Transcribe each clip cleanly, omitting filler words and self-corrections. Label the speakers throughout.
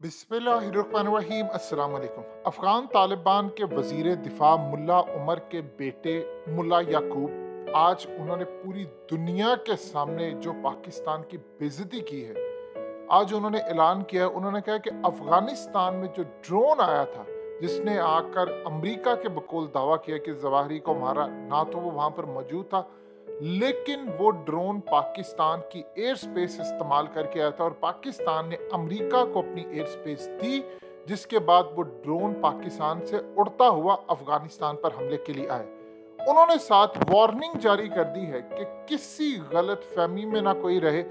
Speaker 1: बिस्मिल्लाहिर्रहमानिर्रहीम अस्सलाम वालेकुम। अफगान तालिबान के वजीर दिफा मुल्ला उमर के बेटे मुल्ला याकूब, आज उन्होंने पूरी दुनिया के सामने जो पाकिस्तान की बेइज्जती की है, आज उन्होंने ऐलान किया है। उन्होंने कहा कि अफगानिस्तान में जो ड्रोन आया था, जिसने आकर अमेरिका के बकौल दावा किया कि जवाहिरी को मारा, ना तो वो वहां पर मौजूद था, लेकिन वो ड्रोन पाकिस्तान की एयर स्पेस इस्तेमाल करके आया था और पाकिस्तान ने अमेरिका को अपनी एयर स्पेस दी, जिसके बाद वो ड्रोन पाकिस्तान से उड़ता हुआ अफगानिस्तान पर हमले के लिए आए। उन्होंने साथ वार्निंग जारी कर दी है कि किसी गलत फहमी में ना कोई रहे,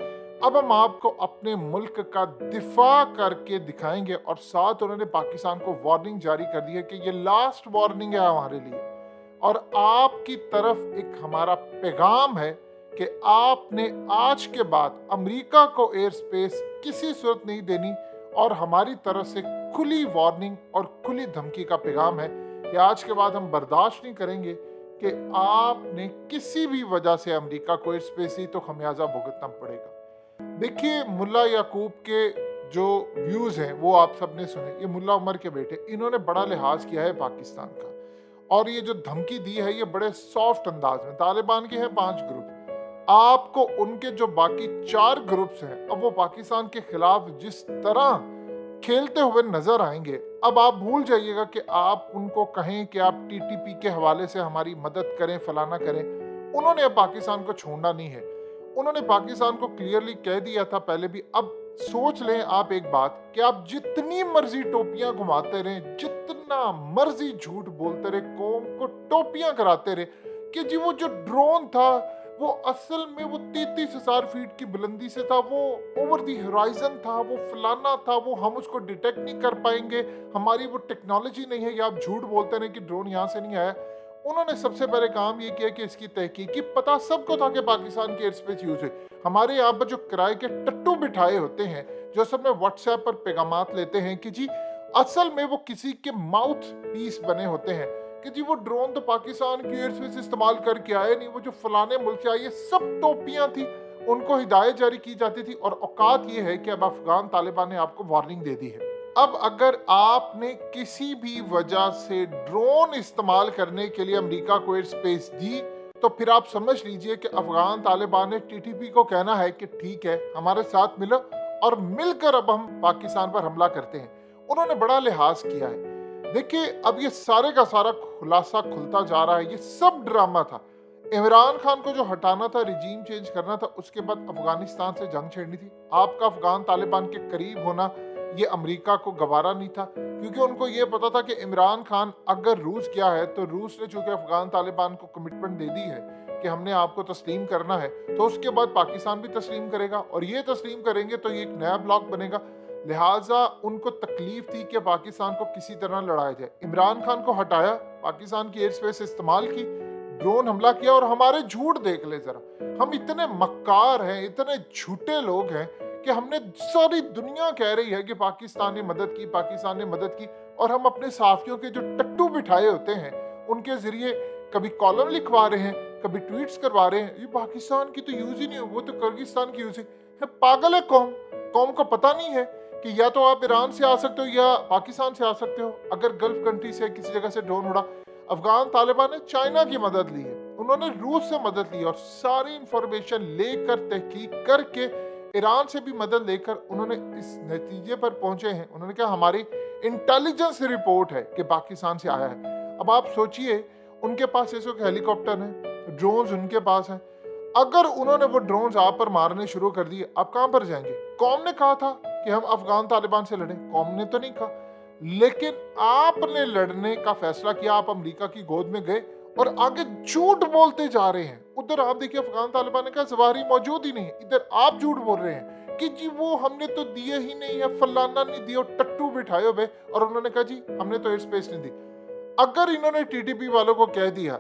Speaker 1: अब हम आपको अपने मुल्क का दिफा करके दिखाएंगे। और साथ उन्होंने पाकिस्तान को वार्निंग जारी कर दी है कि ये लास्ट वार्निंग है हमारे लिए, और आपकी तरफ एक हमारा पैगाम है कि आपने आज के बाद अमेरिका को एयर स्पेस किसी सूरत नहीं देनी। और हमारी तरफ से खुली वार्निंग और खुली धमकी का पैगाम है कि आज के बाद हम बर्दाश्त नहीं करेंगे कि आपने किसी भी वजह से अमेरिका को एयर स्पेस दी, तो खमियाजा भुगतना पड़ेगा। देखिए, मुल्ला याकूब के जो व्यूज हैं वो आप सबने सुने। ये मुल्ला उमर के बेटे, इन्होंने बड़ा लिहाज किया है पाकिस्तान का, और ये जो धमकी दी है ये बड़े सॉफ्ट अंदाज में। तालिबान के हैं 5 ग्रुप, आपको उनके जो बाकी 4 ग्रुप्स हैं, अब वो पाकिस्तान के खिलाफ जिस तरह खेलते हुए नजर आएंगे, अब आप भूल जाइएगा कि आप उनको कहें कि आप टीटीपी के हवाले से हमारी मदद करें, फलाना करें। उन्होंने अब पाकिस्तान को छोड़ना नहीं है। उन्होंने पाकिस्तान को क्लियरली कह दिया था पहले भी। अब सोच लें आप एक बात, कि आप जितनी मर्जी टोपियां घुमाते रहें, जितना मर्जी झूठ बोलते रहे, कौम को टोपियां कराते रहे कि जी वो जो ड्रोन था वो असल में वो 33,000 फीट की बुलंदी से था, वो ओवर दी होराइजन था, वो फलाना था, वो हम उसको डिटेक्ट नहीं कर पाएंगे, हमारी वो टेक्नोलॉजी नहीं है। या आप झूठ बोलते रहे कि ड्रोन यहाँ से नहीं आया। उन्होंने सबसे पहले काम ये किया कि इसकी तहकीक की। पता सबको था कि पाकिस्तान की एयर स्पेस यूज है। हमारे यहाँ पर जो किराए के टट्टू बिठाए होते हैं, जो सब में व्हाट्सएप पर पैगामात लेते हैं कि जी असल में वो किसी के माउथ पीस बने होते हैं कि जी वो ड्रोन तो पाकिस्तान की एयर स्पेस इस्तेमाल करके आए नहीं, वो जो फलाने मुल्क से आई, ये सब टोपियां थी। उनको हिदायत जारी की जाती थी। और औकात ये है कि अब अफगान तालिबान ने आपको वार्निंग दे दी है। अब अगर आपने किसी भी वजह से ड्रोन इस्तेमाल करने के लिए अमेरिका को एयर स्पेस दी, तो फिर आप समझ लीजिए कि अफगान तालिबान ने टीटीपी को कहना है कि ठीक है, हमारे साथ मिलो और मिलकर अब हम पाकिस्तान पर हमला करते हैं। उन्होंने बड़ा लिहाज किया है। देखिए, अब ये सारे का सारा खुलासा खुलता जा रहा है। ये सब ड्रामा था। इमरान खान को जो हटाना था, रिजीम चेंज करना था, उसके बाद अफगानिस्तान से जंग छेड़नी थी। आपका अफगान तालिबान के करीब होना ये अमेरिका को गवारा नहीं था, क्योंकि उनको ये पता था कि इमरान खान अगर रूस गया है, तो रूस ने चूंकि अफगान तालिबान को कमिटमेंट दे दी है कि हमने आपको तस्लीम करना है, तो उसके बाद पाकिस्तान भी तस्लीम करेगा, और ये तस्लीम करेंगे तो ये एक नया ब्लॉक बनेगा। लिहाजा उनको तकलीफ थी कि पाकिस्तान को किसी तरह लड़ाया जाए। इमरान खान को हटाया, पाकिस्तान की एयर स्पेस इस्तेमाल की, ड्रोन हमला किया। और हमारे झूठ देख ले जरा, हम इतने मक्कार हैं, इतने झूठे लोग हैं कि हमने, सारी दुनिया कह रही है कि पाकिस्तान ने मदद की, पाकिस्तान ने मदद की, और हम अपने साथियों के जो टट्टू बिठाए होते हैं उनके जरिए कभी कॉलम लिखवा रहे हैं, कभी ट्वीट्स करवा रहे हैं। ये पाकिस्तान की तो यूज ही नहीं हो, वो तो किर्गिस्तान की यूज है। पागल है कौम। कौम को पता नहीं है कि या तो आप ईरान से आ सकते हो या पाकिस्तान से आ सकते हो। अगर गल्फ कंट्री से किसी जगह से ड्रोन उड़ा, अफगान तालिबान ने चाइना की मदद ली है, उन्होंने रूस से मदद ली, और सारी इंफॉर्मेशन लेकर, तहकीक करके, ईरान से भी मदद लेकर उन्होंने इस नतीजे पर पहुंचे हैं। उन्होंने कहा हमारी इंटेलिजेंस रिपोर्ट है कि पाकिस्तान से आया है। अब आप सोचिए, उनके पास इस वक्त हेलीकॉप्टर हैं, ड्रोन्स उनके पास हैं। अगर उन्होंने वो ड्रोन्स आप पर मारने शुरू कर दिए, आप कहां पर जाएंगे? कौम ने कहा था कि हम अफगान तालिबान से लड़ें, कौम ने तो नहीं कहा। लेकिन आपने लड़ने का फैसला किया, आप अमेरिका की गोद में गए और आगे झूठ बोलते जा रहे हैं। उधर आप देखिए, अफगान तालिबान ने कहा जवाहिरी मौजूद ही नहीं है, इधर आप झूठ बोल रहे हैं कि जी वो हमने तो दिए ही नहीं है, फलाना नहीं दिया, टट्टू बिठाए हुए। और उन्होंने कहा जी हमने तो एयर स्पेस नहीं दी। अगर इन्होंने टीटीपी वालों को कह दिया,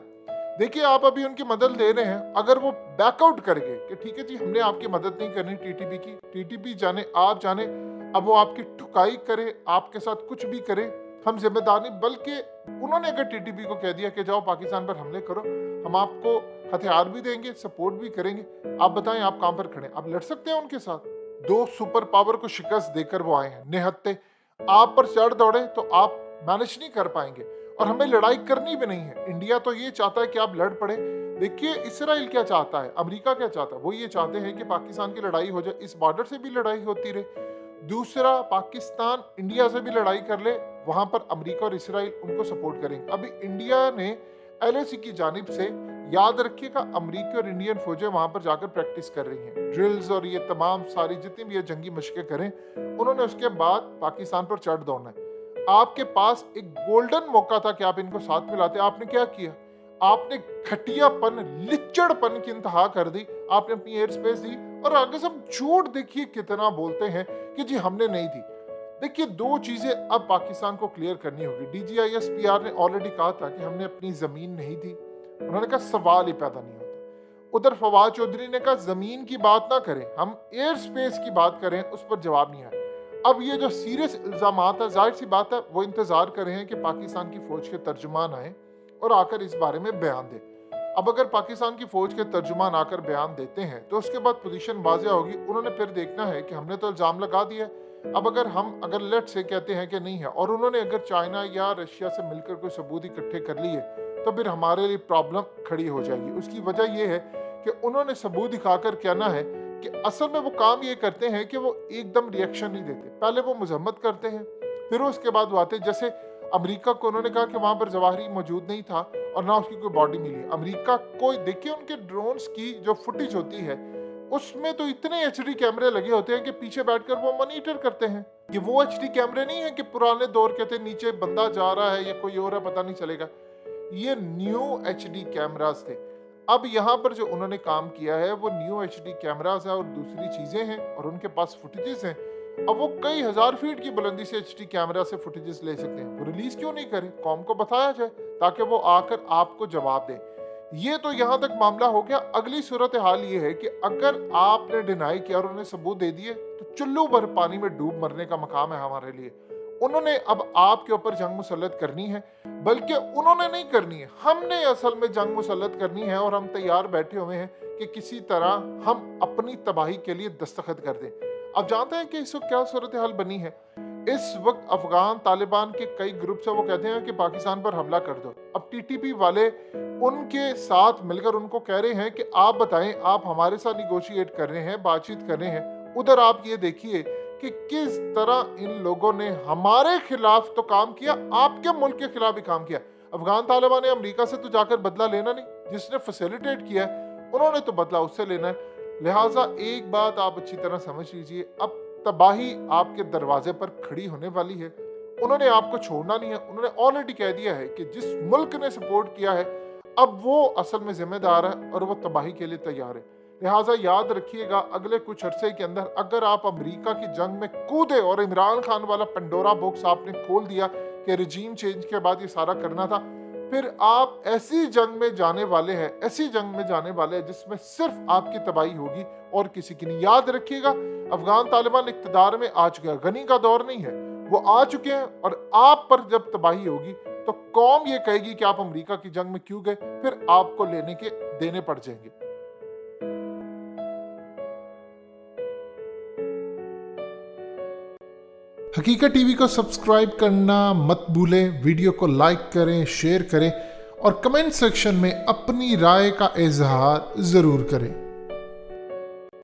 Speaker 1: देखिए आप अभी उनकी मदद ले रहे हैं, अगर वो बैकआउट कर गए कि ठीक है जी हमने आपकी मदद नहीं करनी टीटीपी की, टीटीपी जाने आप जाने, अब वो आपकी ठुकाई करे, आपके साथ कुछ भी करे, हम जिम्मेदार नहीं। बल्कि उन्होंने अगर टीटीपी को कह दिया कि जाओ पाकिस्तान पर हमले करो, हम आपको हथियार भी देंगे, सपोर्ट भी करेंगे, आप बताएं आप कहां पर खड़े, आप लड़ सकते हैं उनके साथ। 2 सुपर पावर को शिकस्त देकर वो आए हैं निहत्ते। आप पर चढ़ दौड़े तो आप मैनेज नहीं कर पाएंगे, और हमें लड़ाई करनी भी नहीं है। इंडिया तो ये चाहता है कि आप लड़ पड़े। देखिए इसराइल क्या चाहता है, अमेरिका क्या चाहता है, वो ये चाहते हैं कि पाकिस्तान की लड़ाई हो जाए, इस बॉर्डर से भी लड़ाई होती रहे। दूसरा, पाकिस्तान इंडिया से भी लड़ाई कर ले, वहां पर अमेरिका और इसराइल उनको सपोर्ट करेंगे। अभी इंडिया ने एलएसी की जानिब से, याद रखिएगा, अमेरिकी और इंडियन फौजें वहां पर जाकर प्रैक्टिस कर रही हैं, ड्रिल्स और ये तमाम सारी जितनी भी ये जंगी मशकें करें, उन्होंने उसके बाद पाकिस्तान पर चढ़ दौड़ना है। आपके पास एक गोल्डन मौका था कि आप इनको साथ मिलाते। आपने क्या किया? आपने घटियापन, लिच्चड़पन की इंतहा कर दी। आपने अपनी एयर स्पेस दी, और आगे से हम झूठ देखिए कितना बोलते हैं कि जी हमने नहीं दी। देखिए दो चीजें अब पाकिस्तान को क्लियर करनी होगी। DGISPR ने ऑलरेडी कहा था कि हमने अपनी जमीन नहीं दी। उन्होंने कहा सवाल ही पैदा नहीं होता। उधर फवाद चौधरी ने कहा जमीन की बात ना करें, हम एयर स्पेस की बात करें, उस पर जवाब नहीं आया। अब ये जो सीरियस इल्जाम है, जाहिर सी बात है वो इंतजार कर रहे हैं कि पाकिस्तान की फौज के तर्जुमान आए और आकर इस बारे में बयान दे। अब अगर पाकिस्तान की फौज के तर्जुमान आकर बयान देते हैं तो उसके बाद पोजीशन वाज़ेह होगी। उन्होंने फिर देखना है कि हमने तो इल्जाम लगा दिया। अब अगर लेट से कहते हैं कि नहीं है, और उन्होंने अगर चाइना या रशिया से मिलकर कोई सबूत इकट्ठे कर लिए, तो फिर हमारे लिए प्रॉब्लम खड़ी हो जाएगी। उसकी वजह यह है कि उन्होंने सबूत दिखाकर कहना है कि असल में वो काम ये करते हैं कि वो एकदम रिएक्शन नहीं देते। पहले वो मजम्मत करते हैं, फिर उसके बाद वो आते। जैसे अमेरिका को उन्होंने कहा कि वहां पर जवाहरी मौजूद नहीं था और ना उसकी कोई बॉडी मिली। अमेरिका को देखिए, उनके ड्रोन्स की जो फुटेज होती है उसमें तो इतने HD कैमरे लगे होते हैं कि पीछे बैठकर वो मॉनिटर करते हैं। कि वो HD कैमरे नहीं है कि पुराने दौर के थे, नीचे बंदा जा रहा है या कोई और है पता नहीं चलेगा। ये न्यू HD कैमरास थे। अब यहाँ पर जो उन्होंने काम किया है वो न्यू HD कैमरास है और दूसरी चीजें हैं, और उनके पास फुटेजेस हैं। अब वो कई हजार फीट की बुलंदी से HD कैमरा से फुटेजेस ले सकते हैं। वो रिलीज क्यों नहीं करें, कौम को बताया जाए ताकि वो आकर आपको जवाब दें। ये तो यहाँ तक मामला हो गया। अगली सूरत हाल ये है कि अगर आपने डिनाई किया और उन्हें सबूत दे दिए तो चुल्लू भर पानी में डूब मरने का मकाम है हमारे लिए। उन्होंने अब आपके ऊपर जंग मुसल्लत करनी है, बल्कि उन्होंने नहीं करनी है, हमने असल में जंग मुसल्लत करनी है। और हम तैयार बैठे हुए हैं कि किसी तरह हम अपनी तबाही के लिए दस्तखत कर दें। अब जानते हैं कि इस वक्त क्या सूरत हाल बनी है। इस वक्त अफगान तालिबान के कई ग्रुप से वो कहते हैं कि पाकिस्तान पर हमला कर दो। अब TTP वाले उनके साथ मिलकर उनको कह रहे हैं कि आप बताएं, आप हमारे साथ निगोशिएट कर रहे हैं, बातचीत कर रहे हैं। उधर आप ये देखिए कि किस तरह इन लोगों ने हमारे खिलाफ तो काम किया, आपके मुल्क के खिलाफ भी काम किया। अफगान तालिबान ने अमेरिका से तो जाकर बदला लेना नहीं, जिसने फैसिलिटेट किया है उन्होंने तो बदला उससे लेना है। लिहाजा एक बात आप अच्छी तरह समझ लीजिए, अब तबाही आपके दरवाजे पर खड़ी होने वाली है। उन्होंने आपको छोड़ना नहीं है। उन्होंने ऑलरेडी कह दिया है कि जिस मुल्क ने सपोर्ट किया है अब वो असल में जिम्मेदार है और वो तबाही के लिए तैयार है। लिहाजा याद रखिएगा, अगले कुछ अरसे के अंदर अगर आप अमेरिका की जंग में कूदे, और इमरान खान वाला पंडोरा बॉक्स आपने खोल दिया कि रिजीम चेंज के बाद ये सारा करना था, फिर आप ऐसी जंग में जाने वाले हैं, ऐसी जंग में जाने वाले हैं जिसमें सिर्फ आपकी तबाही होगी और किसी की नहीं। याद रखिएगा, अफगान तालिबान इक्तदार में आ चुके हैं, गनी का दौर नहीं है, वो आ चुके हैं। और आप पर जब तबाही होगी तो कौम ये कहेगी कि आप अमेरिका की जंग में क्यों गए, फिर आपको लेने के देने पड़ जाएंगे। हकीकत टीवी को सब्सक्राइब करना मत भूलें, वीडियो को लाइक करें, शेयर करें और कमेंट सेक्शन में अपनी राय का इजहार जरूर करें।